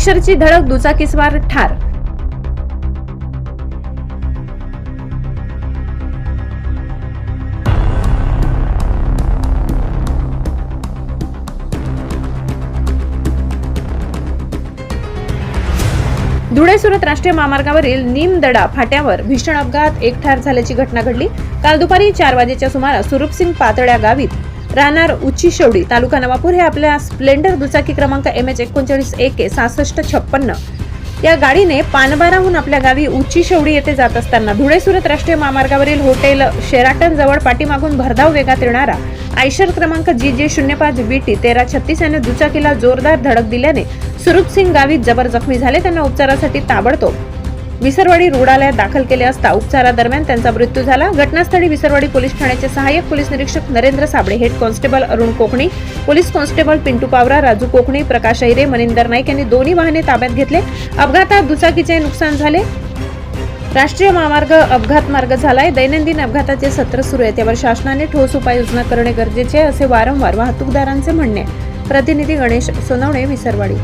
आयशरची धडक, दुचाकीस्वार ठार. धुळे सुरत राष्ट्रीय महामार्गावरील निमदडा फाट्यावर भीषण अपघात, एक ठार झाल्याची घटना घडली. काल दुपारी 4 वाजेच्या सुमारास सुरूपसिंग पातळ्या गावीत राहणार उच्चीशेवडी, तालुका नवापूर हे आपल्या स्प्लेंडर दुचाकी क्रमांक MH39 AK 6656 या गाडीने पानबाराहून आपल्या गावी उच्चीशेवडी येथे जात असताना धुळे सुरत राष्ट्रीय महामार्गावरील हॉटेल शेराटन जवळ पाठीमागून भरधाव वेगात येणारा आयशर क्रमांक GJ05 BT 1336 याने दुचाकीला जोरदार धडक दिल्याने सुरूपसिंग गावीत जबर जखमी झाले. त्यांना उपचारासाठी ताबडतोब विसरवाडी रुग्णालयात दाखल केले असता उपचारादरम्यान त्यांचा मृत्यू झाला. घटनास्थळी विसरवाडी पोलीस ठाण्याचे सहाय्यक पोलीस निरीक्षक Narendra Sable, head constable Arun Kokani, police constable Pintu Pawara, Raju Kokani, Prakash Ahire, Maninder Naik यांनी दोन्ही वाहने ताब्यात घेतले. अपघातात दुचाकीचे नुकसान झाले. राष्ट्रीय महामार्ग अपघात मार्ग झालाय. दैनंदिन अपघाताचे सत्र सुरू आहे, त्यावर शासनाने ठोस उपाययोजना करणे गरजेचे आहे, असे वारंवार वाहतूकदारांचे म्हणणे. प्रतिनिधी गणेश सोनवणे, विसरवाडी.